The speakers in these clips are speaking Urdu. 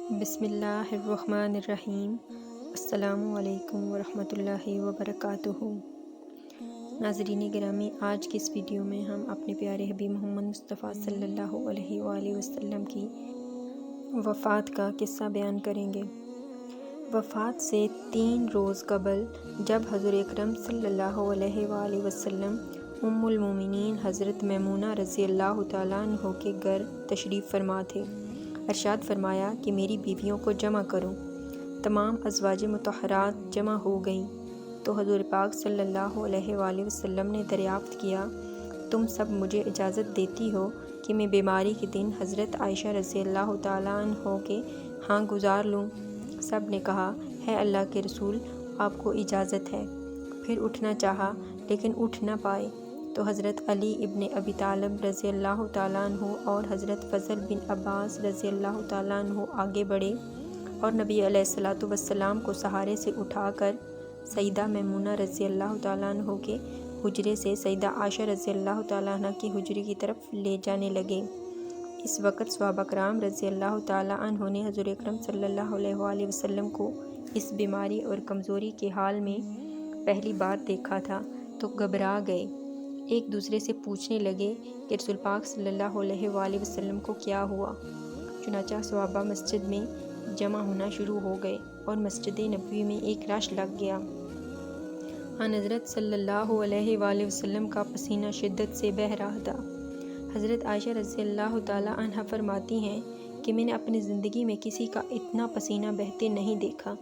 بسم اللہ الرحمن الرحیم۔ السلام علیکم ورحمۃ اللہ وبرکاتہ۔ ناظرین گرامی، آج کی اس ویڈیو میں ہم اپنے پیارے حبیب محمد مصطفیٰ صلی اللہ علیہ وآلہ وسلم کی وفات کا قصہ بیان کریں گے۔ وفات سے 3 روز قبل جب حضور اکرم صلی اللہ علیہ وآلہ وسلم ام المومنین حضرت میمونہ رضی اللہ تعالیٰ عنہ کے گھر تشریف فرما تھے، ارشاد فرمایا کہ میری بیویوں کو جمع کرو۔ تمام ازواج مطہرات جمع ہو گئیں تو حضور پاک صلی اللہ علیہ وآلہ وسلم نے دریافت کیا، تم سب مجھے اجازت دیتی ہو کہ میں بیماری کے دن حضرت عائشہ رضی اللہ تعالیٰ عنہ کے ہاں گزار لوں؟ سب نے کہا، ہے اللہ کے رسول، آپ کو اجازت ہے۔ پھر اٹھنا چاہا لیکن اٹھ نہ پائے تو حضرت علی ابن ابی طالب رضی اللہ تعالیٰ عنہ اور حضرت فضل بن عباس رضی اللہ تعالیٰ عنہ آگے بڑھے اور نبی علیہ الصلوۃ والسلام کو سہارے سے اٹھا کر سیدہ میمونہ رضی اللہ تعالیٰ عنہ کے حجرے سے سیدہ عائشہ رضی اللہ تعالیٰ عنہ کی حجرے کی طرف لے جانے لگے۔ اس وقت صحابہ کرام رضی اللہ تعالیٰ عنہ نے حضور اکرم صلی اللہ علیہ وآلہ وسلم کو اس بیماری اور کمزوری کے حال میں پہلی بار دیکھا تھا تو گھبرا گئے، ایک دوسرے سے پوچھنے لگے کہ رسول پاک صلی اللہ علیہ وآلہ وسلم کو کیا ہوا۔ چنانچہ صحابہ مسجد میں جمع ہونا شروع ہو گئے اور مسجد نبوی میں ایک رش لگ گیا۔ حضرت صلی اللہ علیہ وآلہ وسلم کا پسینہ شدت سے بہہ رہا تھا۔ حضرت عائشہ رضی اللہ تعالیٰ عنہ فرماتی ہیں کہ میں نے اپنی زندگی میں کسی کا اتنا پسینہ بہتے نہیں دیکھا،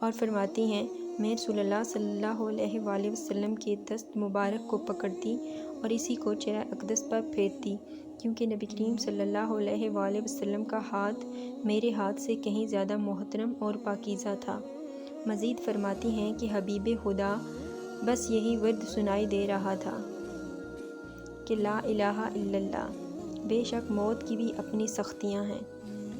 اور فرماتی ہیں میں رسول اللہ صلی اللہ علیہ وآلہ وسلم کے دست مبارک کو پکڑتی اور اسی کو چہرہ اقدس پر پھیرتی، کیونکہ نبی کریم صلی اللہ علیہ وآلہ وسلم کا ہاتھ میرے ہاتھ سے کہیں زیادہ محترم اور پاکیزہ تھا۔ مزید فرماتی ہیں کہ حبیب خدا بس یہی ورد سنائی دے رہا تھا کہ لا الہ الا اللہ، بے شک موت کی بھی اپنی سختیاں ہیں۔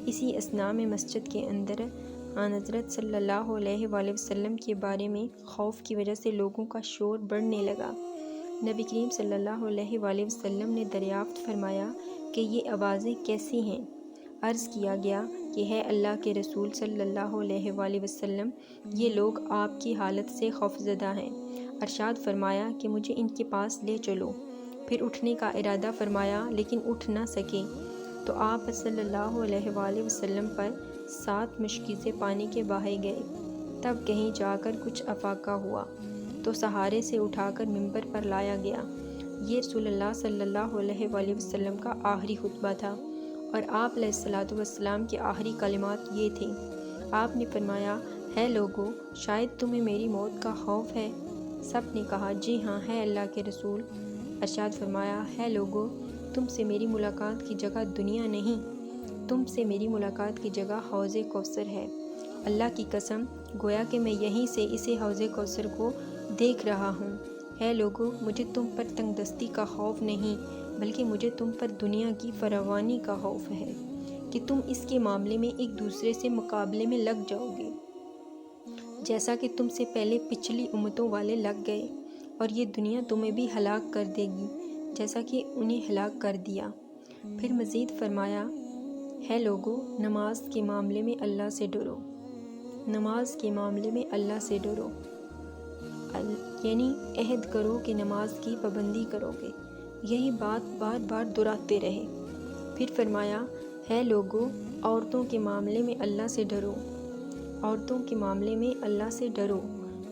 اسی اثناء میں مسجد کے اندر حضرت صلی اللہ علیہ وآلہ وسلم کے بارے میں خوف کی وجہ سے لوگوں کا شور بڑھنے لگا۔ نبی کریم صلی اللہ علیہ وآلہ وسلم نے دریافت فرمایا کہ یہ آوازیں کیسی ہیں؟ عرض کیا گیا کہ ہے اللہ کے رسول صلی اللہ علیہ وآلہ وسلم، یہ لوگ آپ کی حالت سے خوفزدہ ہیں۔ ارشاد فرمایا کہ مجھے ان کے پاس لے چلو۔ پھر اٹھنے کا ارادہ فرمایا لیکن اٹھ نہ سکے تو آپ صلی اللہ علیہ وآلہ وسلم پر 7 مشکیزیں پانی کے بہائے گئے۔ تب کہیں جا کر کچھ افاقہ ہوا تو سہارے سے اٹھا کر ممبر پر لایا گیا۔ یہ رسول اللہ صلی اللہ علیہ وآلہ وسلم کا آخری خطبہ تھا اور آپ علیہ الصلوۃ والسلام کے آخری کلمات یہ تھے۔ آپ نے فرمایا، ہے لوگو، شاید تمہیں میری موت کا خوف ہے؟ سب نے کہا، جی ہاں ہے اللہ کے رسول۔ ارشاد فرمایا، ہے لوگو، تم سے میری ملاقات کی جگہ دنیا نہیں، تم سے میری ملاقات کی جگہ حوض کوثر ہے۔ اللہ کی قسم، گویا کہ میں یہیں سے اسے حوض کوثر کو دیکھ رہا ہوں۔ ہے لوگو، مجھے تم پر تنگ دستی کا خوف نہیں، بلکہ مجھے تم پر دنیا کی فراوانی کا خوف ہے کہ تم اس کے معاملے میں ایک دوسرے سے مقابلے میں لگ جاؤ گے، جیسا کہ تم سے پہلے پچھلی امتوں والے لگ گئے، اور یہ دنیا تمہیں بھی ہلاک کر دے گی جیسا کہ انہیں ہلاک کر دیا۔ پھر مزید فرمایا، ہے لوگو، نماز کے معاملے میں اللہ سے ڈرو، نماز کے معاملے میں اللہ سے ڈرو، یعنی عہد کرو کہ نماز کی پابندی کرو گے۔ یہی بات بار بار دہراتے رہے۔ پھر فرمایا، ہے لوگو، عورتوں کے معاملے میں اللہ سے ڈرو، عورتوں کے معاملے میں اللہ سے ڈرو،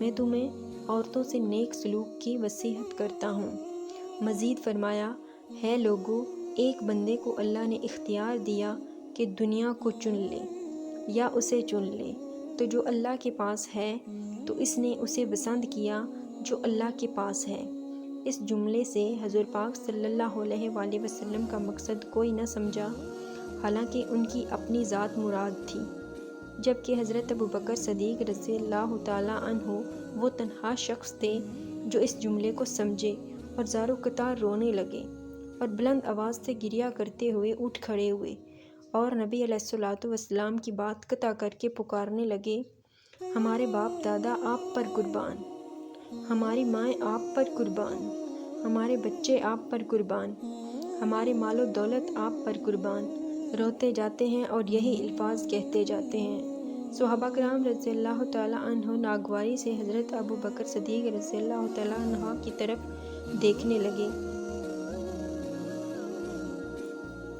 میں تمہیں عورتوں سے نیک سلوک کی وصیت کرتا ہوں۔ مزید فرمایا، ہے لوگو، ایک بندے کو اللہ نے اختیار دیا کہ دنیا کو چن لے یا اسے چن لے، تو جو اللہ کے پاس ہے تو اس نے اسے پسند کیا جو اللہ کے پاس ہے۔ اس جملے سے حضور پاک صلی اللہ علیہ وآلہ وسلم کا مقصد کوئی نہ سمجھا، حالانکہ ان کی اپنی ذات مراد تھی، جبکہ حضرت ابوبکر صدیق رضی اللہ تعالیٰ عنہ وہ تنہا شخص تھے جو اس جملے کو سمجھے اور زار و قطار رونے لگے اور بلند آواز سے گریہ کرتے ہوئے اٹھ کھڑے ہوئے اور نبی علیہ الصلوۃ والسلام کی بات قطع کر کے پکارنے لگے، ہمارے باپ دادا آپ پر قربان، ہماری مائیں آپ پر قربان، ہمارے بچے آپ پر قربان، ہمارے مال و دولت آپ پر قربان، روتے جاتے ہیں اور یہی الفاظ کہتے جاتے ہیں۔ صحابہ کرام رضی اللہ تعالیٰ عنہ ناگواری سے حضرت ابو بکر صدیق رضی اللہ تعالیٰ عنہ کی طرف دیکھنے لگے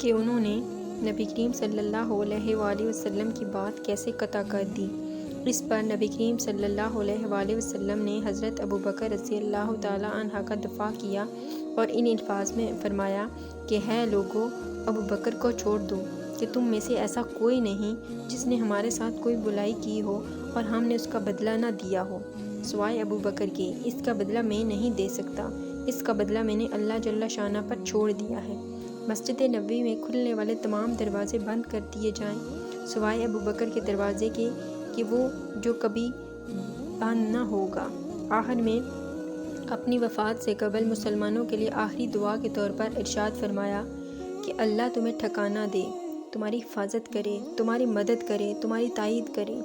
کہ انہوں نے نبی کریم صلی اللہ علیہ وآلہ وسلم کی بات کیسے قطع کر دی۔ اس پر نبی کریم صلی اللہ علیہ وآلہ وسلم نے حضرت ابو بکر رضی اللہ تعالیٰ عنہ کا دفاع کیا اور ان الفاظ میں فرمایا کہ ہے لوگو، ابو بکر کو چھوڑ دو کہ تم میں سے ایسا کوئی نہیں جس نے ہمارے ساتھ کوئی برائی کی ہو اور ہم نے اس کا بدلہ نہ دیا ہو سوائے ابو بکر کے۔ اس کا بدلہ میں نہیں دے سکتا، اس کا بدلہ میں نے اللہ جل شانہ پر چھوڑ دیا ہے۔ مسجد نبوی میں کھلنے والے تمام دروازے بند کر دیے جائیں سوائے ابو بکر کے دروازے کے کہ وہ جو کبھی بند نہ ہوگا۔ آخر میں اپنی وفات سے قبل مسلمانوں کے لیے آخری دعا کے طور پر ارشاد فرمایا کہ اللہ تمہیں ٹھکانہ دے، تمہاری حفاظت کرے، تمہاری مدد کرے، تمہاری تائید کرے۔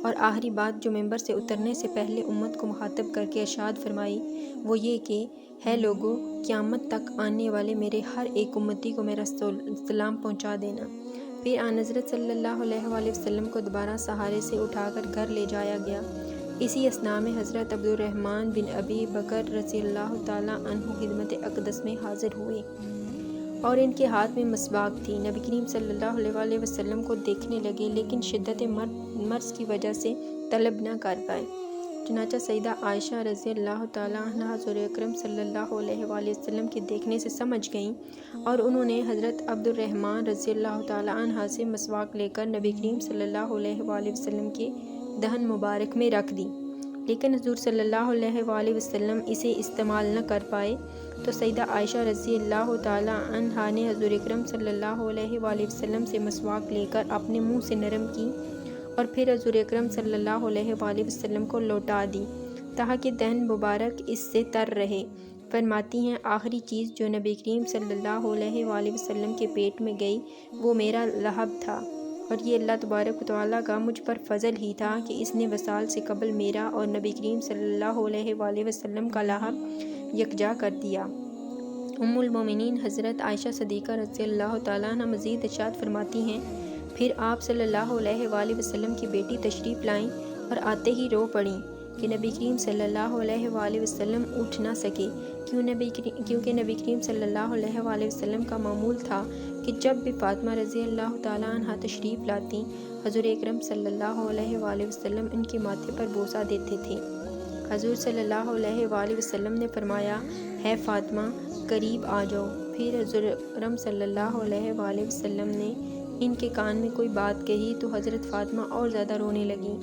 اور آخری بات جو ممبر سے اترنے سے پہلے امت کو مخاطب کر کے ارشاد فرمائی وہ یہ کہ ہے لوگو، قیامت تک آنے والے میرے ہر ایک امتی کو میرا سلام پہنچا دینا۔ پھر آن حضرت صلی اللہ علیہ وآلہ وسلم کو دوبارہ سہارے سے اٹھا کر گھر لے جایا گیا۔ اسی اثناء میں حضرت عبد الرحمن بن ابی بکر رضی اللہ تعالیٰ عنہ خدمت اقدس میں حاضر ہوئے اور ان کے ہاتھ میں مسواک تھی۔ نبی کریم صلی اللہ علیہ وآلہ وسلم کو دیکھنے لگے لیکن شدت مرض کی وجہ سے طلب نہ کر پائے۔ چنانچہ سیدہ عائشہ رضی اللہ تعالیٰ عنہ حضور اکرم صلی اللہ علیہ وآلہ وسلم کے دیکھنے سے سمجھ گئیں اور انہوں نے حضرت عبد الرحمن رضی اللہ تعالیٰ عنہ سے مسواک لے کر نبی کریم صلی اللہ علیہ وآلہ وسلم کے دہن مبارک میں رکھ دی، لیکن حضور صلی اللہ علیہ وآلہ وسلم اسے استعمال نہ کر پائے تو سیدہ عائشہ رضی اللہ تعالیٰ عنہا نے حضور اکرم صلی اللہ علیہ وآلہ وسلم سے مسواک لے کر اپنے منہ سے نرم کی اور پھر حضور اکرم صلی اللہ علیہ وآلہ وسلم کو لوٹا دی تاکہ دہن مبارک اس سے تر رہے۔ فرماتی ہیں آخری چیز جو نبی کریم صلی اللہ علیہ وآلہ وسلم کے پیٹ میں گئی وہ میرا لحب تھا، اور یہ اللہ تبارک و تعالیٰ کا مجھ پر فضل ہی تھا کہ اس نے وصال سے قبل میرا اور نبی کریم صلی اللہ علیہ وآلہ وسلم کا لحب یکجا کر دیا۔ ام المومنین حضرت عائشہ صدیقہ رضی اللہ تعالیٰ عنہ مزید ارشاد فرماتی ہیں پھر آپ صلی اللہ علیہ وآلہ وسلم کی بیٹی تشریف لائیں اور آتے ہی رو پڑیں کہ نبی کریم صلی اللہ علیہ وآلہ وسلم اٹھ نہ سکے، کیونکہ نبی کریم صلی اللہ علیہ وآلہ وسلم کا معمول تھا کہ جب بھی فاطمہ رضی اللہ تعالیٰ عنہ تشریف لاتی حضور اکرم صلی اللہ علیہ وآلہ وسلم ان کے ماتھے پر بوسہ دیتے تھے۔ حضور صلی اللہ علیہ وآلہ وسلم نے فرمایا ہے فاطمہ قریب آ جاؤ۔ پھر حضور اکرم صلی اللہ علیہ وآلہ وسلم نے ان کے کان میں کوئی بات کہی تو حضرت فاطمہ اور زیادہ رونے لگیں۔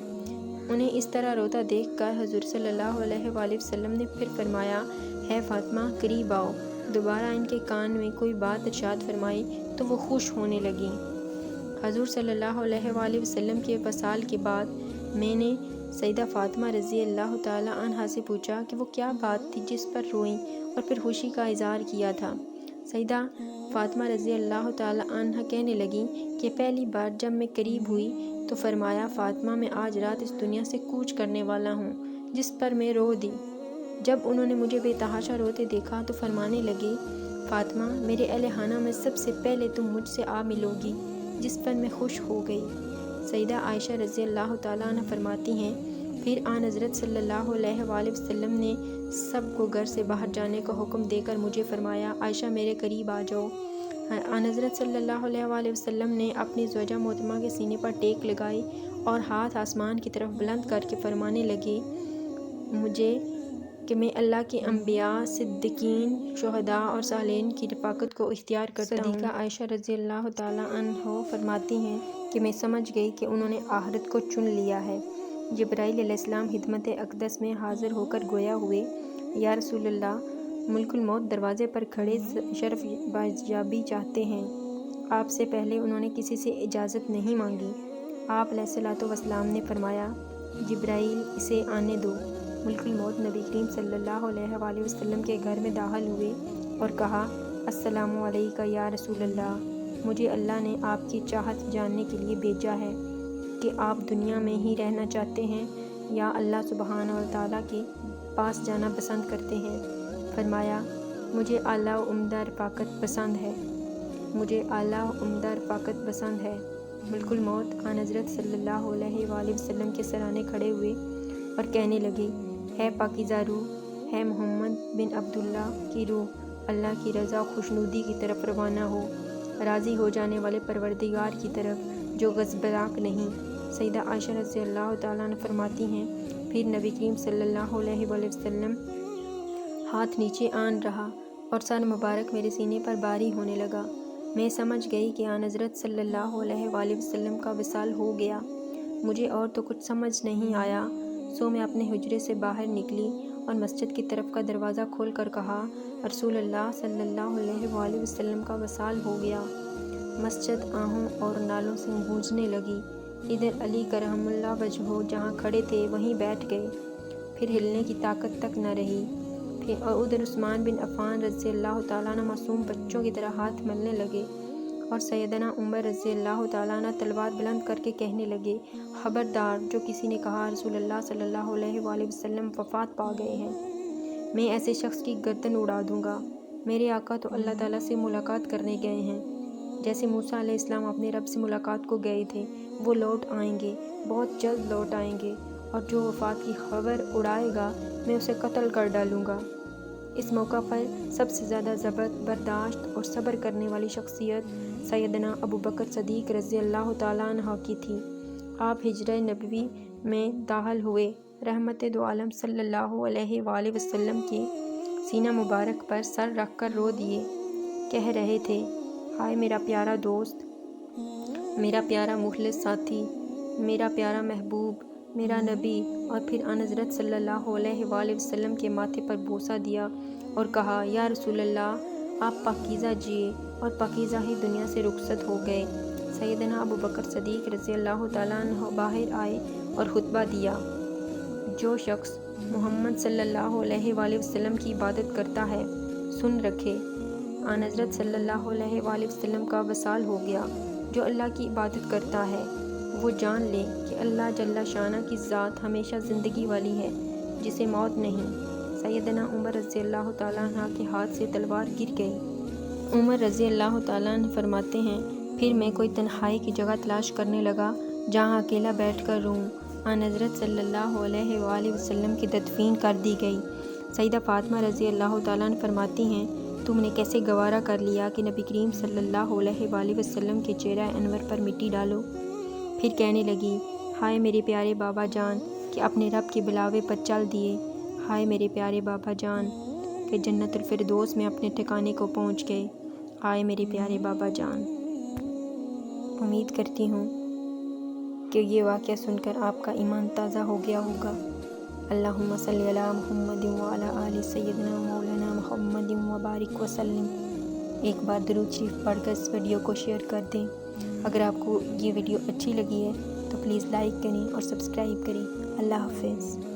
انہیں اس طرح روتا دیکھ کر حضور صلی اللہ علیہ وآلہ وسلم نے پھر فرمایا ہے فاطمہ قریب آؤ۔ دوبارہ ان کے کان میں کوئی بات ارشاد فرمائی تو وہ خوش ہونے لگیں۔ حضور صلی اللہ علیہ وآلہ وسلم کے وصال کے بعد میں نے سیدہ فاطمہ رضی اللہ تعالیٰ عنہا سے پوچھا کہ وہ کیا بات تھی جس پر روئیں اور پھر خوشی کا اظہار کیا تھا۔ سیدہ فاطمہ رضی اللہ تعالیٰ عنہ کہنے لگیں کہ پہلی بار جب میں قریب ہوئی تو فرمایا فاطمہ میں آج رات اس دنیا سے کوچ کرنے والا ہوں، جس پر میں رو دی۔ جب انہوں نے مجھے بے تحاشا روتے دیکھا تو فرمانے لگے فاطمہ میرے اہل خانہ میں سب سے پہلے تم مجھ سے آ ملو گی، جس پر میں خوش ہو گئی۔ سیدہ عائشہ رضی اللہ تعالیٰ عنہ فرماتی ہیں پھر آن حضرت صلی اللہ علیہ وآلہ وسلم نے سب کو گھر سے باہر جانے کا حکم دے کر مجھے فرمایا عائشہ میرے قریب آ جاؤ۔ آن حضرت صلی اللہ علیہ وآلہ وسلم نے اپنی زوجہ محترمہ کے سینے پر ٹیک لگائی اور ہاتھ آسمان کی طرف بلند کر کے فرمانے لگے مجھے کہ میں اللہ کے انبیاء، صدیقین، شہداء اور صالحین کی رفاقت کو اختیار کرتا ہوں۔ صدیقہ عائشہ رضی اللہ تعالیٰ عنہ فرماتی ہیں کہ میں سمجھ گئی کہ انہوں نے آخرت کو چن لیا ہے۔ جبرائیل علیہ السلام خدمت اقدس میں حاضر ہو کر گویا ہوئے یا رسول اللہ، ملک الموت دروازے پر کھڑے شرف بازیابی چاہتے ہیں۔ آپ سے پہلے انہوں نے کسی سے اجازت نہیں مانگی۔ آپ علیہ الصلوۃ والسلام نے فرمایا جبرائیل اسے آنے دو۔ ملک الموت نبی کریم صلی اللہ علیہ وآلہ وسلم کے گھر میں داخل ہوئے اور کہا السلام علیکہ یا رسول اللہ، مجھے اللہ نے آپ کی چاہت جاننے کے لیے بھیجا ہے کہ آپ دنیا میں ہی رہنا چاہتے ہیں یا اللہ سبحانہ و تعالیٰ کے پاس جانا پسند کرتے ہیں۔ فرمایا مجھے اعلیٰ و عمدہ رفاقت پسند ہے۔ مجھے اعلیٰ عمدہ رفاقت پسند ہے۔ ملک الموت آن حضرت صلی اللہ علیہ وآلہ وسلم کے سرانے کھڑے ہوئے اور کہنے لگے، ہے پاکیزہ روح، ہے محمد بن عبداللہ کی روح، اللہ کی رضا و خوشنودی کی طرف روانہ ہو، راضی ہو جانے والے پروردگار کی طرف جو غضبناک نہیں۔ سیدہ عائشہ رضی اللہ تعالیٰ عنہ فرماتی ہیں، پھر نبی کریم صلی اللہ علیہ وآلہ وسلم ہاتھ نیچے آن رہا اور سر مبارک میرے سینے پر باری ہونے لگا۔ میں سمجھ گئی کہ آن حضرت صلی اللہ علیہ وآلہ وسلم کا وصال ہو گیا۔ مجھے اور تو کچھ سمجھ نہیں آیا، سو میں اپنے حجرے سے باہر نکلی اور مسجد کی طرف کا دروازہ کھول کر کہا، رسول اللہ صلی اللہ علیہ وآلہ وسلم کا وصال ہو گیا۔ مسجد آہوں اور نالوں سے گونجنے لگی۔ ادھر علی کرم اللہ وجہہ جہاں کھڑے تھے وہیں بیٹھ گئے، پھر ہلنے کی طاقت تک نہ رہی۔ اور ادھر عثمان بن عفان رضی اللہ تعالیٰ عنہ معصوم بچوں کی طرح ہاتھ ملنے لگے، اور سیدنا عمر رضی اللہ تعالیٰ عنہ تلوار بلند کر کے کہنے لگے، خبردار، جو کسی نے کہا رسول اللہ صلی اللہ علیہ وآلہ وسلم وفات پا گئے ہیں، میں ایسے شخص کی گردن اڑا دوں گا۔ میرے آقا تو اللہ تعالیٰ سے ملاقات کرنے گئے ہیں، جیسے موسیٰ علیہ السلام اپنے رب سے ملاقات کو گئے تھے، وہ لوٹ آئیں گے، بہت جلد لوٹ آئیں گے، اور جو وفات کی خبر اڑائے گا میں اسے قتل کر ڈالوں گا۔ اس موقع پر سب سے زیادہ ضبط، برداشت اور صبر کرنے والی شخصیت سیدنا ابو بکر صدیق رضی اللہ تعالیٰ عنہ کی تھی۔ آپ حجرہ نبوی میں داخل ہوئے، رحمت دو عالم صلی اللہ علیہ وآلہ وسلم کے سینہ مبارک پر سر رکھ کر رو دیے، کہہ رہے تھے، ہائے میرا پیارا دوست، میرا پیارا مخلص ساتھی، میرا پیارا محبوب، میرا نبی، اور پھر آن حضرت صلی اللہ علیہ وآلہ وسلم کے ماتھے پر بوسہ دیا اور کہا، یا رسول اللہ، آپ پاکیزہ جیے اور پاکیزہ ہی دنیا سے رخصت ہو گئے۔ سیدنا ابو بکر صدیق رضی اللہ تعالیٰ عنہ باہر آئے اور خطبہ دیا، جو شخص محمد صلی اللہ علیہ وآلہ وسلم کی عبادت کرتا ہے، سن رکھے، آن حضرت صلی اللہ علیہ وآلہ وسلم کا وصال ہو گیا۔ جو اللہ کی عبادت کرتا ہے وہ جان لے کہ اللہ جل شانہ کی ذات ہمیشہ زندگی والی ہے، جسے موت نہیں۔ سیدنا عمر رضی اللہ تعالیٰ عنہ کے ہاتھ سے تلوار گر گئی۔ عمر رضی اللہ تعالیٰ عنہ فرماتے ہیں، پھر میں کوئی تنہائی کی جگہ تلاش کرنے لگا جہاں اکیلا بیٹھ کر روں۔ آن حضرت صلی اللہ علیہ وآلہ وسلم کی تدفین کر دی گئی۔ سیدہ فاطمہ رضی اللہ تعالیٰ عنہ فرماتی ہیں، تم نے کیسے گوارا کر لیا کہ نبی کریم صلی اللہ علیہ وآلہ وسلم کے چہرہ انور پر مٹی ڈالو؟ پھر کہنے لگی، ہائے میرے پیارے بابا جان کہ اپنے رب کے بلاوے پر چل دیے، ہائے میرے پیارے بابا جان کہ جنت الفردوس میں اپنے ٹھکانے کو پہنچ گئے، ہائے میرے پیارے بابا جان۔ امید کرتی ہوں کہ یہ واقعہ سن کر آپ کا ایمان تازہ ہو گیا ہوگا۔ اللہم صلی علی محمد وعلی آل سیدنا مولانا محمد وبارک وسلم۔ ایک بار درود شریف پڑھ کر اس ویڈیو کو شیئر کر دیں۔ اگر آپ کو یہ ویڈیو اچھی لگی ہے تو پلیز لائک کریں اور سبسکرائب کریں۔ اللہ حافظ۔